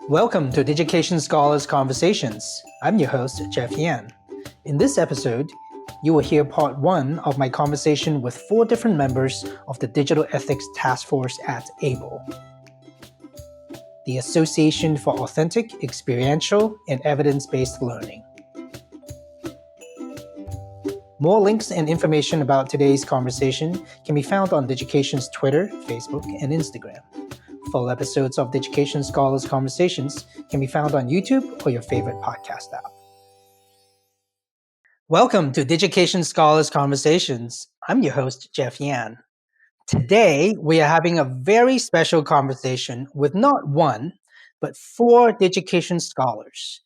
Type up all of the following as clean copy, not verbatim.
Welcome to Digication Scholars Conversations. I'm your host, Jeff Yan. In this episode, you will hear part one of my conversation with four different members of the Digital Ethics Task Force at ABLE, the Association for Authentic, Experiential, and Evidence-Based Learning. More links and information about today's conversation can be found on Digication's Twitter, Facebook, and Instagram. Full episodes of Digication Scholars Conversations can be found on YouTube or your favorite podcast app. Welcome to Digication Scholars Conversations. I'm your host, Jeff Yan. Today, we are having a very special conversation with not one, but four Digication scholars.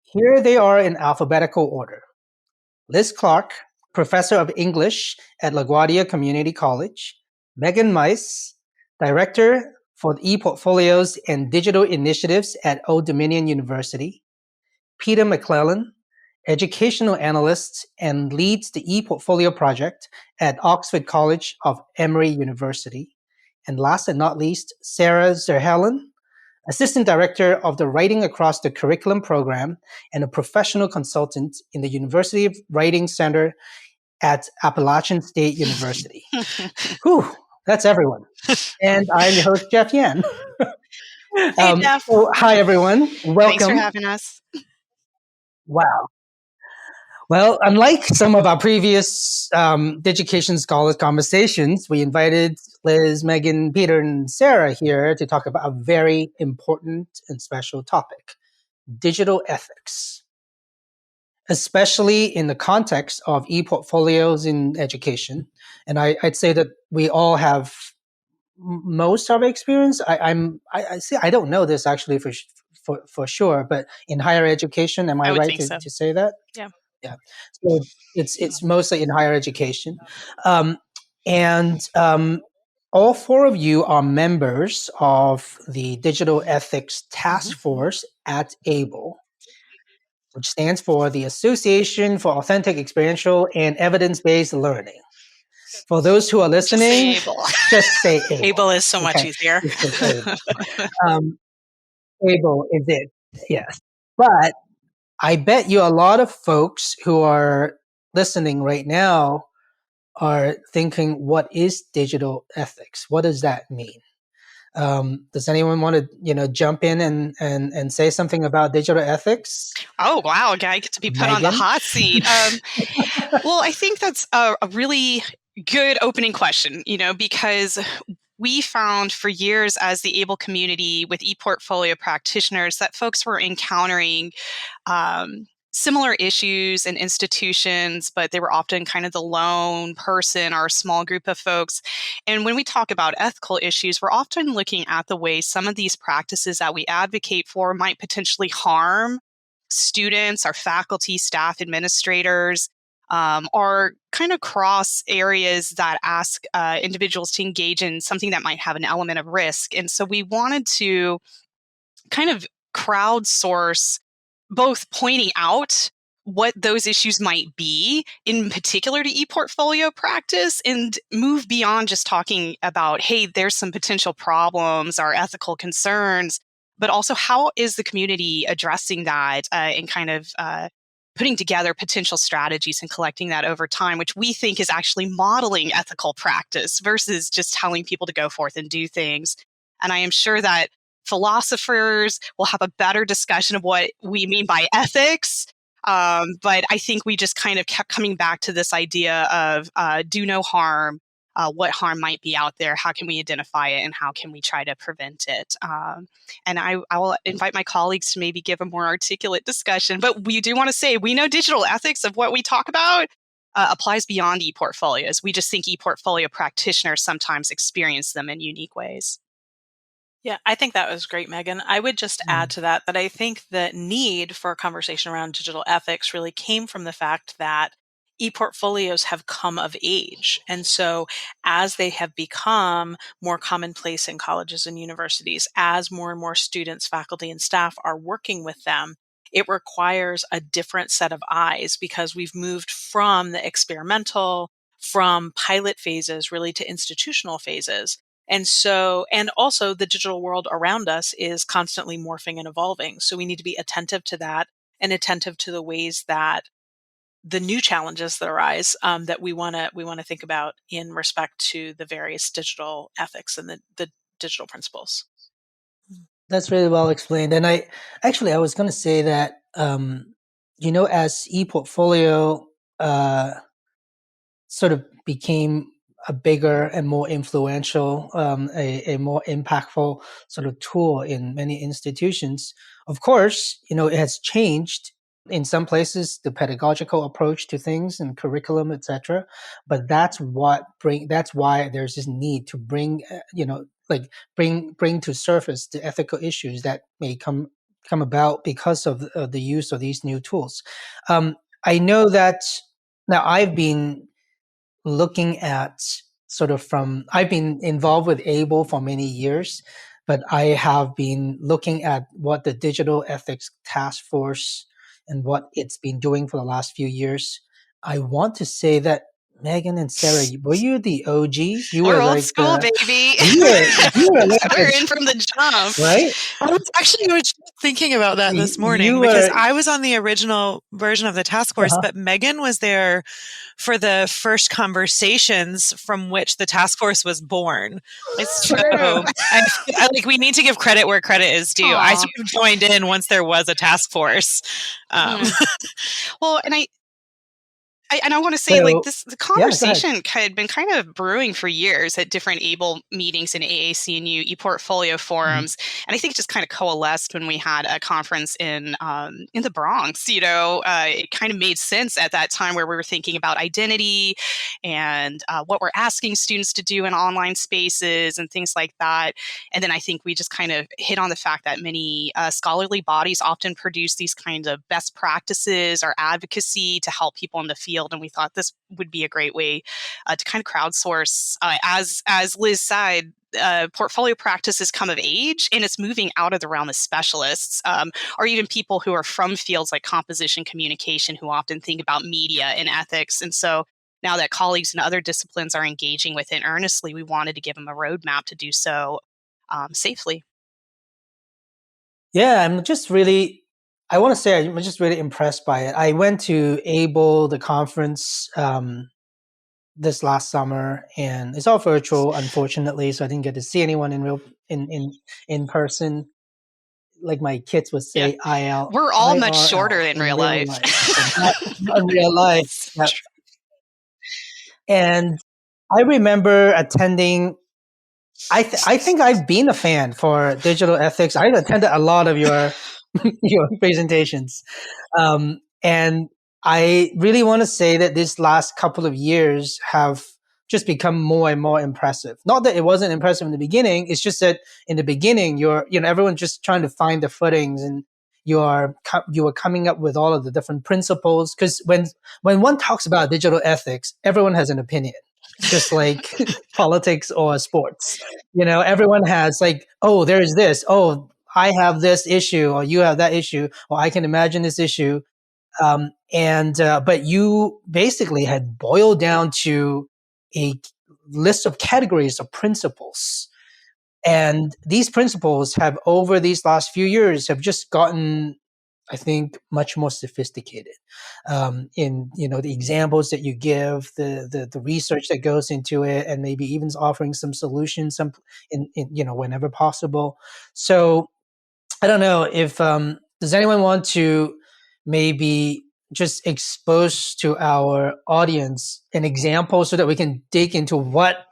Here they are in alphabetical order. Liz Clark, Professor of English at LaGuardia Community College. Megan Mize, Director for ePortfolios and Digital Initiatives at Old Dominion University. Peter McLellan, Educational Analyst and leads the ePortfolio project at Oxford College of Emory University. And last but not least, Sarah Zurhellen, Assistant Director of the Writing Across the Curriculum program and a professional consultant in the University of Writing Center at Appalachian State University. Whew, that's everyone. And I'm your host, Jeff Yan. Hey, Jeff. Hi, everyone. Welcome. Thanks for having us. Wow. Well, unlike some of our previous Digication Scholars conversations, we invited Liz, Megan, Peter, and Sarah here to talk about a very important and special topic, digital ethics, especially in the context of ePortfolios in education. And I'd say that we all have most of our experience. I don't know this actually for sure, but in higher education, am I right to say that? Yeah. Yeah, so it's mostly in higher education, and all four of you are members of the Digital Ethics Task Force at ABLE, which stands for the Association for Authentic, Experiential, and Evidence-Based Learning. For those who are listening, just say ABLE. ABLE is so much easier. ABLE is it, yes, but I bet you a lot of folks who are listening right now are thinking, what is digital ethics? What does that mean? Does anyone want to, jump in and say something about digital ethics? Oh, wow. I get to be put on the hot seat. Well, I think that's a really good opening question, because we found for years as the ABLE community with ePortfolio practitioners that folks were encountering similar issues in institutions, but they were often kind of the lone person or a small group of folks. And when we talk about ethical issues, we're often looking at the way some of these practices that we advocate for might potentially harm students, our faculty, staff, administrators, or kind of cross areas that ask individuals to engage in something that might have an element of risk. And so we wanted to kind of crowdsource both pointing out what those issues might be, in particular to ePortfolio practice, and move beyond just talking about, hey, there's some potential problems or ethical concerns, but also how is the community addressing that and kind of putting together potential strategies and collecting that over time, which we think is actually modeling ethical practice versus just telling people to go forth and do things. And I am sure that philosophers will have a better discussion of what we mean by ethics. But I think we just kind of kept coming back to this idea of do no harm, what harm might be out there, how can we identify it, and how can we try to prevent it. And I will invite my colleagues to maybe give a more articulate discussion. But we do want to say we know digital ethics of what we talk about applies beyond ePortfolios. We just think ePortfolio practitioners sometimes experience them in unique ways. Yeah, I think that was great, Megan. I would just add to that I think the need for a conversation around digital ethics really came from the fact that ePortfolios have come of age. And so as they have become more commonplace in colleges and universities, as more and more students, faculty, and staff are working with them, it requires a different set of eyes because we've moved from the experimental, from pilot phases really to institutional phases. And so, and also the digital world around us is constantly morphing and evolving. So we need to be attentive to that and attentive to the ways that the new challenges that arise that we want to think about in respect to the various digital ethics and the digital principles. That's really well explained. And I was going to say that, as ePortfolio sort of became a bigger and more influential, a more impactful sort of tool in many institutions, of course, it has changed in some places the pedagogical approach to things and curriculum, etc. But that's why there's this need to bring, bring to surface the ethical issues that may come about because of the use of these new tools. I know that now I've been looking at I've been involved with ABLE for many years, but I have been looking at what the Digital Ethics Task Force and what it's been doing for the last few years. I want to say that Megan and Sarah, were you the OG? You We're were old like school, baby. you were like we're in from the jump, right? I was thinking about that this morning because I was on the original version of the task force, but Megan was there for the first conversations from which the task force was born. It's true. I we need to give credit where credit is due. Aww. I sort of joined in once there was a task force. Well, and I want to say, the conversation had been kind of brewing for years at different ABLE meetings in AAC&U, ePortfolio forums, and I think it just kind of coalesced when we had a conference in the Bronx. It kind of made sense at that time where we were thinking about identity and what we're asking students to do in online spaces and things like that. And then I think we just kind of hit on the fact that many scholarly bodies often produce these kinds of best practices or advocacy to help people in the field. And we thought this would be a great way to kind of crowdsource. As Liz said, portfolio practices come of age, and it's moving out of the realm of specialists, or even people who are from fields like composition communication, who often think about media and ethics. And so now that colleagues in other disciplines are engaging with it earnestly, we wanted to give them a roadmap to do so safely. Yeah, I'm just really impressed by it. I went to ABLE, the conference, this last summer, and it's all virtual, unfortunately, so I didn't get to see anyone in person. Like my kids would say, IL. We're all much shorter in real life. In real life. Yeah. And I remember attending. I think I've been a fan for digital ethics. I've attended a lot of your presentations. And I really want to say that this last couple of years have just become more and more impressive. Not that it wasn't impressive in the beginning. It's just that in the beginning, everyone's just trying to find the footings, and you are coming up with all of the different principles. Because when one talks about digital ethics, everyone has an opinion. Just like politics or sports, everyone has there is this, I have this issue, or you have that issue, or I can imagine this issue. But you basically had boiled down to a list of categories of principles. And these principles have, over these last few years, have just gotten, I think, much more sophisticated in the examples that you give, the research that goes into it, and maybe even offering some solutions in whenever possible. So I don't know if does anyone want to maybe just expose to our audience an example so that we can dig into what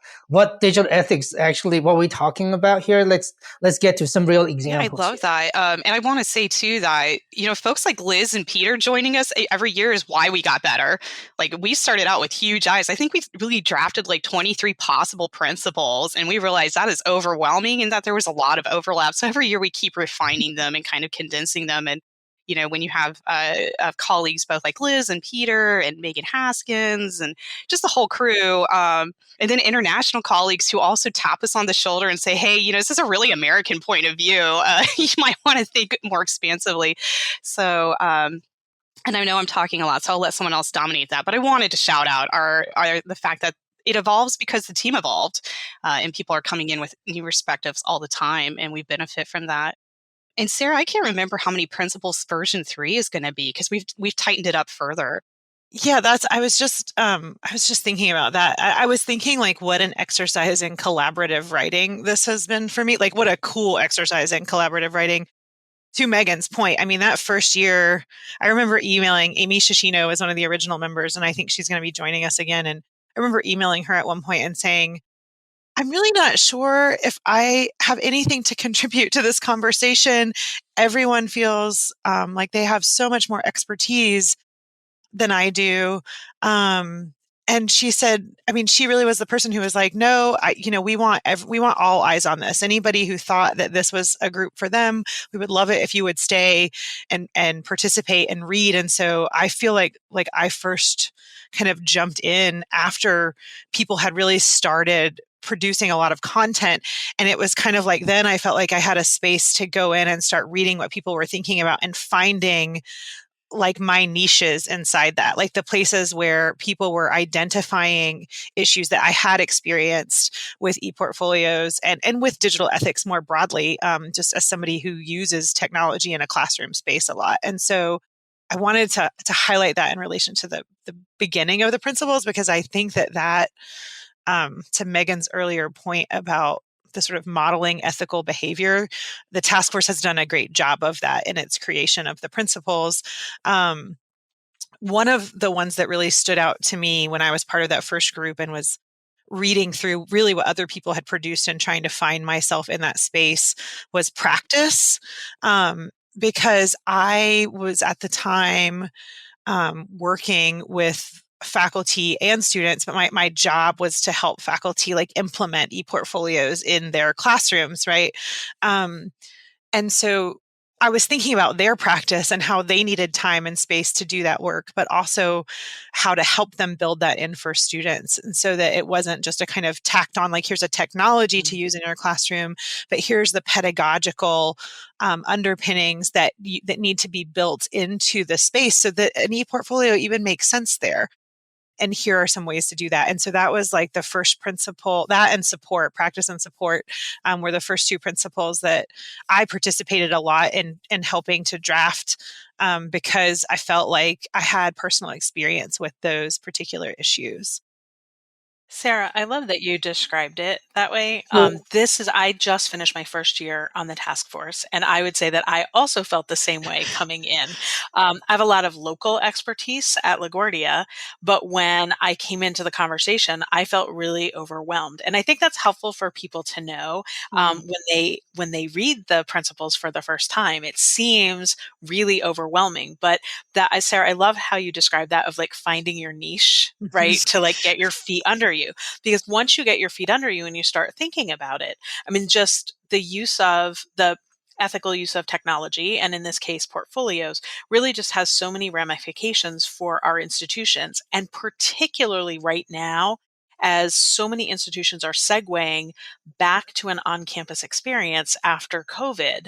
digital ethics actually, what we're talking about here. Let's get to some real examples. Yeah, I love that. And I want to say too that, folks like Liz and Peter joining us every year is why we got better. We started out with huge eyes. I think we really drafted 23 possible principles, and we realized that is overwhelming and that there was a lot of overlap. So every year we keep refining them and kind of condensing them. And when you have colleagues both like Liz and Peter and Megan Haskins and just the whole crew, and then international colleagues who also tap us on the shoulder and say, hey, this is a really American point of view. You might want to think more expansively. So, and I know I'm talking a lot, so I'll let someone else dominate that. But I wanted to shout out the fact that it evolves because the team evolved, and people are coming in with new perspectives all the time, and we benefit from that. And Sarah, I can't remember how many principles version 3 is going to be because we've tightened it up further. Yeah, I was just thinking about that. I was thinking like what an exercise in collaborative writing this has been for me. Like what a cool exercise in collaborative writing. To Megan's point, I mean, that first year, I remember emailing Amy Shishino was one of the original members, and I think she's going to be joining us again. And I remember emailing her at one point and saying, I'm really not sure if I have anything to contribute to this conversation. Everyone feels like they have so much more expertise than I do. And she said, I mean, she really was the person who was like, no, we want all eyes on this. Anybody who thought that this was a group for them, we would love it if you would stay and participate and read. And so I feel like I first kind of jumped in after people had really started producing a lot of content. And it was kind of like, then I felt like I had a space to go in and start reading what people were thinking about and finding like my niches inside that, like the places where people were identifying issues that I had experienced with ePortfolios and with digital ethics more broadly, just as somebody who uses technology in a classroom space a lot. And so I wanted to highlight that in relation to the beginning of the principles, because I think that to Megan's earlier point about the sort of modeling ethical behavior, the task force has done a great job of that in its creation of the principles. One of the ones that really stood out to me when I was part of that first group and was reading through really what other people had produced and trying to find myself in that space was practice. Because I was at the time working with faculty and students, but my job was to help faculty like implement ePortfolios in their classrooms, right? And so I was thinking about their practice and how they needed time and space to do that work, but also how to help them build that in for students. And so that it wasn't just a kind of tacked on, like, here's a technology to use in your classroom, but here's the pedagogical underpinnings that need to be built into the space so that an ePortfolio even makes sense there. And here are some ways to do that. And so that was like the first principle, that and support, practice and support were the first two principles that I participated a lot in helping to draft because I felt like I had personal experience with those particular issues. Sarah, I love that you described it that way. I just finished my first year on the task force, and I would say that I also felt the same way coming in. I have a lot of local expertise at LaGuardia, but when I came into the conversation, I felt really overwhelmed. And I think that's helpful for people to know when they read the principles for the first time. It seems really overwhelming, but Sarah, I love how you described that of like finding your niche, right? To like get your feet under you. Because once you get your feet under you and you start thinking about it, I mean, just the ethical use of technology, and in this case, portfolios, really just has so many ramifications for our institutions. And particularly right now, as so many institutions are segueing back to an on-campus experience after COVID.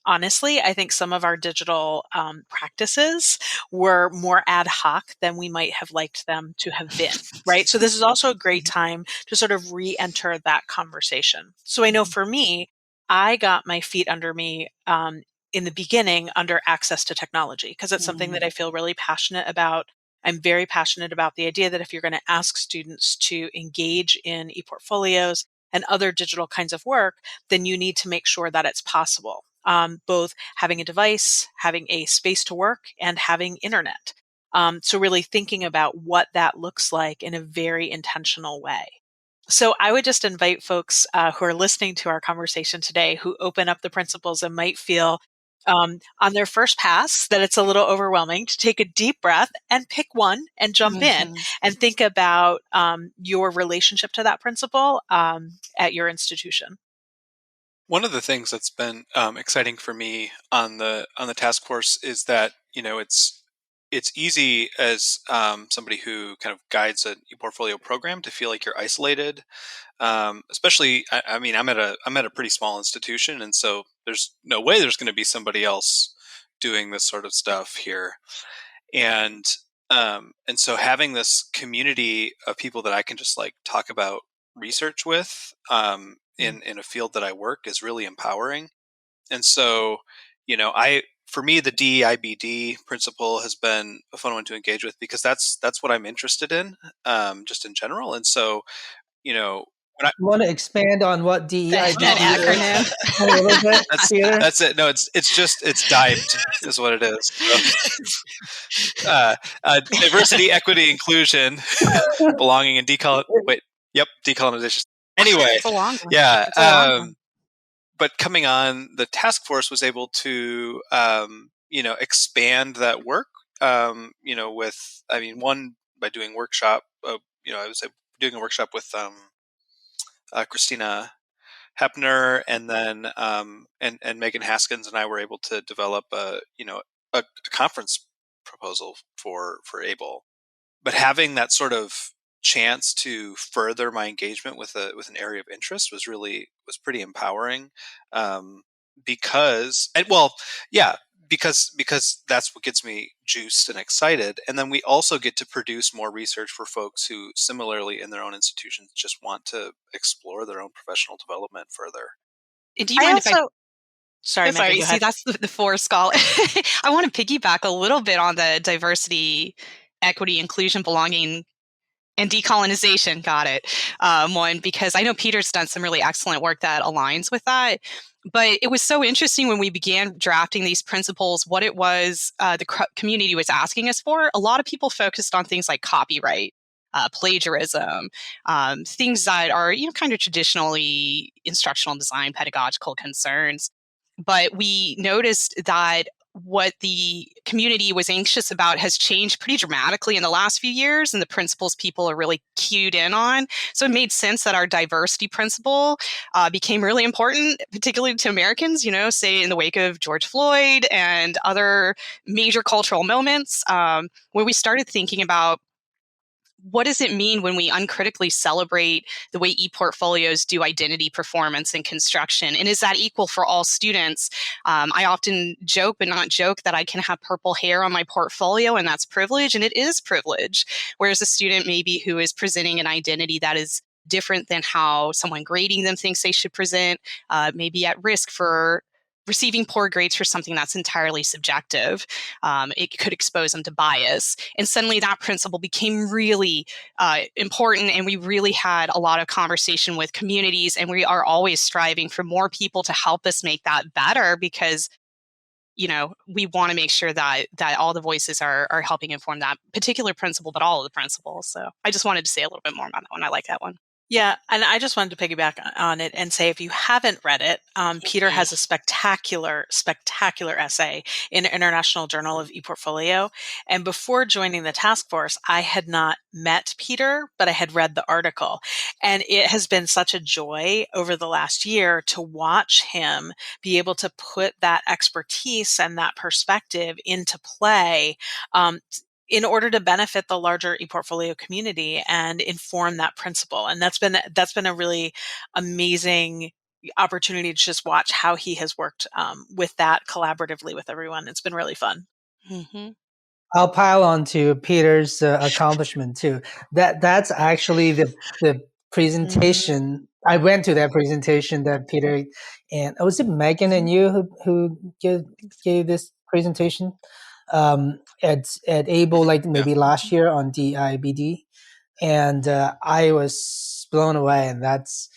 Honestly, I think some of our digital practices were more ad hoc than we might have liked them to have been, right? So this is also a great time to sort of re-enter that conversation. So I know for me, I got my feet under me in the beginning under access to technology because it's something that I feel really passionate about. I'm very passionate about the idea that if you're going to ask students to engage in ePortfolios and other digital kinds of work, then you need to make sure that it's possible. Both having a device, having a space to work, and having internet. So really thinking about what that looks like in a very intentional way. So I would just invite folks who are listening to our conversation today who open up the principles and might feel on their first pass that it's a little overwhelming to take a deep breath and pick one and jump in and think about your relationship to that principle at your institution. One of the things that's been exciting for me on the task force is that it's easy as somebody who kind of guides an ePortfolio program to feel like you're isolated. Especially, I mean, I'm at a pretty small institution, and so there's no way there's going to be somebody else doing this sort of stuff here. And And so having this community of people that I can just like talk about research with in a field that I work is really empowering. And so, for me, the DEIBD principle has been a fun one to engage with because that's what I'm interested in, just in general. And so, when I want to expand on what that acronym is a little bit, Peter? That's it. No, it's DIBED is what it is. So, diversity, equity, inclusion, belonging, and decolonization. Anyway, it's a long one. yeah. But coming on, the task force was able to, expand that work. One by doing workshop. I was doing a workshop with Christina Hepner, and then and Megan Haskins and I were able to develop a conference proposal for ABLE. But having that sort of chance to further my engagement with an area of interest was pretty empowering, because that's what gets me juiced and excited. And then we also get to produce more research for folks who similarly in their own institutions just want to explore their own professional development further. Do you mind if I Sorry, Megan, sorry. go See, ahead. that's the four skull. I want to piggyback a little bit on the diversity, equity, inclusion, belonging, and decolonization. Got it. One, because I know Peter's done some really excellent work that aligns with that. But it was so interesting when we began drafting these principles, what it was the community was asking us for. A lot of people focused on things like copyright, plagiarism, things that are kind of traditionally instructional design, pedagogical concerns. But we noticed that what the community was anxious about has changed pretty dramatically in the last few years, and the principles people are really cued in on. So it made sense that our diversity principle became really important, particularly to Americans, say in the wake of George Floyd and other major cultural moments, where we started thinking about what does it mean when we uncritically celebrate the way ePortfolios do identity performance and construction? And is that equal for all students? I often joke, but not joke, that I can have purple hair on my portfolio, and that's privilege, and it is privilege. Whereas a student maybe who is presenting an identity that is different than how someone grading them thinks they should present, may be at risk for receiving poor grades for something that's entirely subjective. It could expose them to bias. And suddenly that principle became really important, and we really had a lot of conversation with communities, and we are always striving for more people to help us make that better, because we want to make sure that all the voices are helping inform that particular principle, but all of the principles. So I just wanted to say a little bit more about that one. I like that one. Yeah, and I just wanted to piggyback on it and say, if you haven't read it, Peter has a spectacular essay in International Journal of ePortfolio. And before joining the task force, I had not met Peter, but I had read the article. And it has been such a joy over the last year to watch him be able to put that expertise and that perspective into play, in order to benefit the larger ePortfolio community and inform that principle. And that's been a really amazing opportunity to just watch how he has worked with that collaboratively with everyone. It's been really fun. Mm-hmm. I'll pile on to Peter's accomplishment too. That's actually the presentation. Mm-hmm. I went to that presentation that Peter and was it Megan and you who gave this presentation at ABLE, like maybe last year on DIBD, and I was blown away, and that's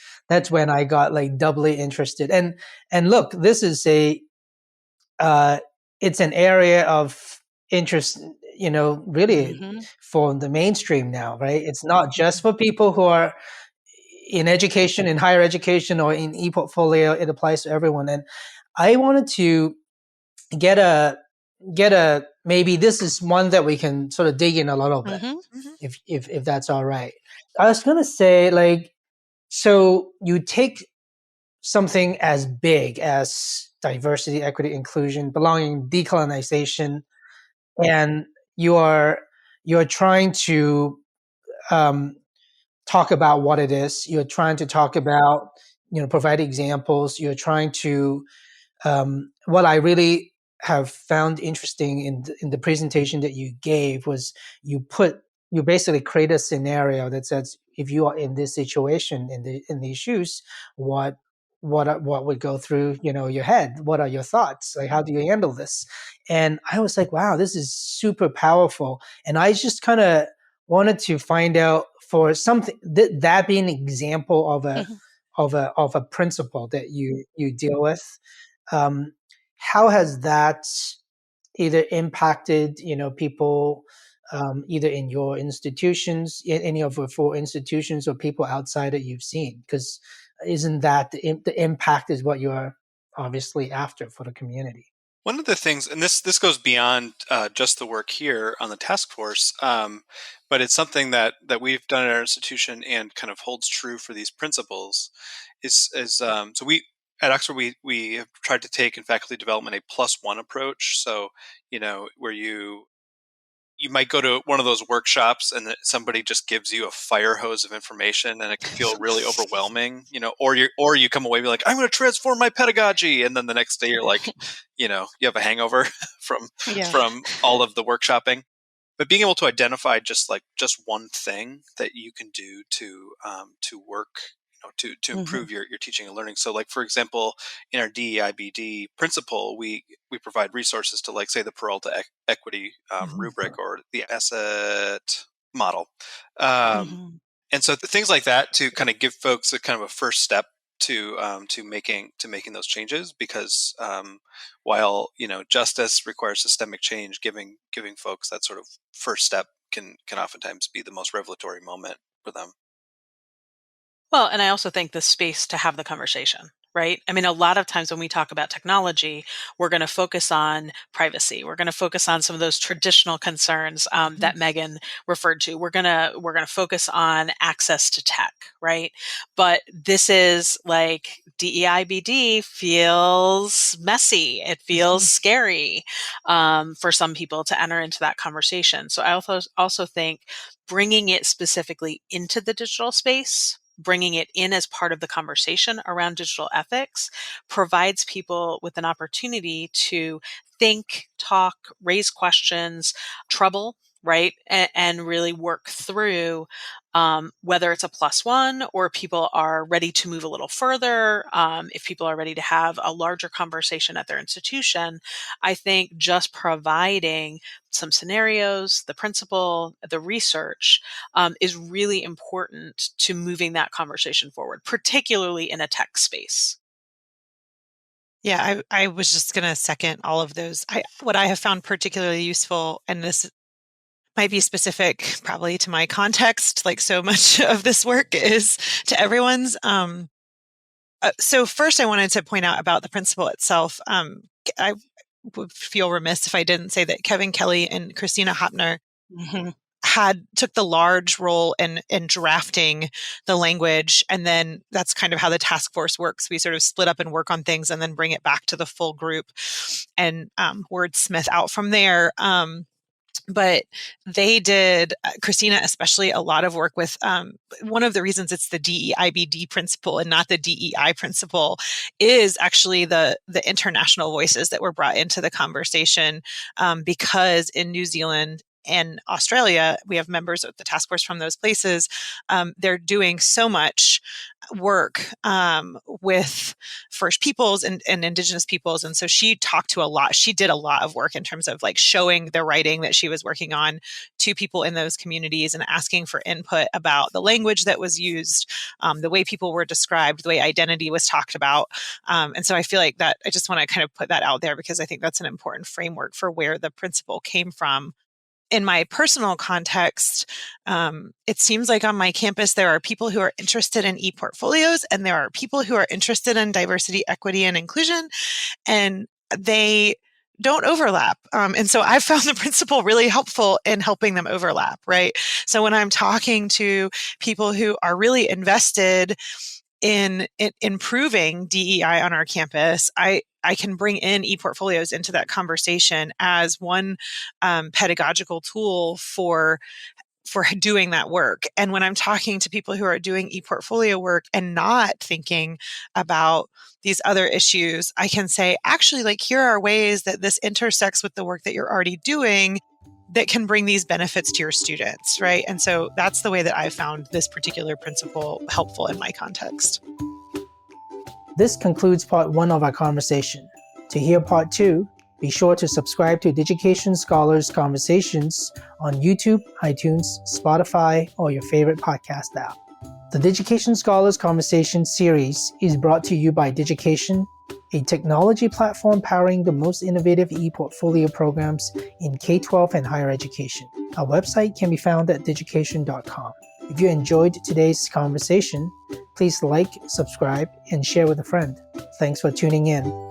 when I got like doubly interested. And look, this is it's an area of interest, really for the mainstream now, right? It's not just for people who are in education, in higher education, or in ePortfolio. It applies to everyone. And I wanted to get a maybe this is one that we can sort of dig in a little bit, if that's all right. I was going to say, like, so you take something as big as diversity, equity, inclusion, belonging, decolonization, and you're trying to talk about what it is. You're trying to talk about, provide examples. You're trying to what I really have found interesting in the presentation that you gave was you basically create a scenario that says, if you are in this situation, in these shoes, what would go through your head? What are your thoughts? Like, how do you handle this? And I was like, wow, this is super powerful. And I just kind of wanted to find out, for something that being an example of a of a principle that you deal with. Um, how has that either impacted people, either in your institutions, in any of your four institutions, or people outside that you've seen? Because isn't that the impact is what you're obviously after for the community? One of the things, and this goes beyond just the work here on the task force, but it's something that we've done at our institution and kind of holds true for these principles, is so we at Oxford we have tried to take in faculty development a +1 approach. So where you might go to one of those workshops and somebody just gives you a fire hose of information, and it can feel really overwhelming, or you come away and be like, I'm going to transform my pedagogy. And then the next day you're like, you have a hangover from all of the workshopping. But being able to identify just one thing that you can do to work, to improve your teaching and learning. So, like, for example, in our DEIBD principle, we provide resources to, like, say, the Peralta equity rubric or the asset model, and so things like that, to kind of give folks a kind of a first step to making those changes, because while justice requires systemic change, giving folks that sort of first step can oftentimes be the most revelatory moment for them. Well, and I also think the space to have the conversation, right? I mean, a lot of times when we talk about technology, we're going to focus on privacy. We're going to focus on some of those traditional concerns that Megan referred to. We're gonna focus on access to tech, right? But this is like DEIBD feels messy. It feels scary for some people to enter into that conversation. So I also think bringing it specifically into the digital space, bringing it in as part of the conversation around digital ethics, provides people with an opportunity to think, talk, raise questions, trouble, right? And really work through whether it's a +1 or people are ready to move a little further. If people are ready to have a larger conversation at their institution, I think just providing some scenarios, the principle, the research is really important to moving that conversation forward, particularly in a tech space. Yeah, I was just going to second all of those. What I have found particularly useful, and this might be specific probably to my context, like so much of this work is to everyone's. So first I wanted to point out about the principle itself. I would feel remiss if I didn't say that Kevin Kelly and Christina Hopner took the large role in drafting the language. And then that's kind of how the task force works. We sort of split up and work on things and then bring it back to the full group and wordsmith out from there. But they did, Christina especially, a lot of work with one of the reasons it's the DEIBD principle and not the DEI principle is actually the international voices that were brought into the conversation, because in New Zealand and Australia, we have members of the task force from those places. They're doing so much work with First Peoples and Indigenous peoples. And so she did a lot of work in terms of like showing the writing that she was working on to people in those communities and asking for input about the language that was used, the way people were described, the way identity was talked about. And so I feel like that I just want to kind of put that out there because I think that's an important framework for where the principle came from. In my personal context, it seems like on my campus, there are people who are interested in ePortfolios and there are people who are interested in diversity, equity, and inclusion, and they don't overlap. And so I've found the principle really helpful in helping them overlap, right? So when I'm talking to people who are really invested in improving DEI on our campus, I can bring in ePortfolios into that conversation as one pedagogical tool for for doing that work. And when I'm talking to people who are doing ePortfolio work and not thinking about these other issues, I can say, actually, like, here are ways that this intersects with the work that you're already doing that can bring these benefits to your students, right? And so that's the way that I found this particular principle helpful in my context. This concludes part 1 of our conversation. To hear part 2, be sure to subscribe to Digication Scholars Conversations on YouTube, iTunes, Spotify, or your favorite podcast app. The Digication Scholars Conversations series is brought to you by Digication, a technology platform powering the most innovative ePortfolio programs in K-12 and higher education. Our website can be found at digication.com. If you enjoyed today's conversation, please like, subscribe, and share with a friend. Thanks for tuning in.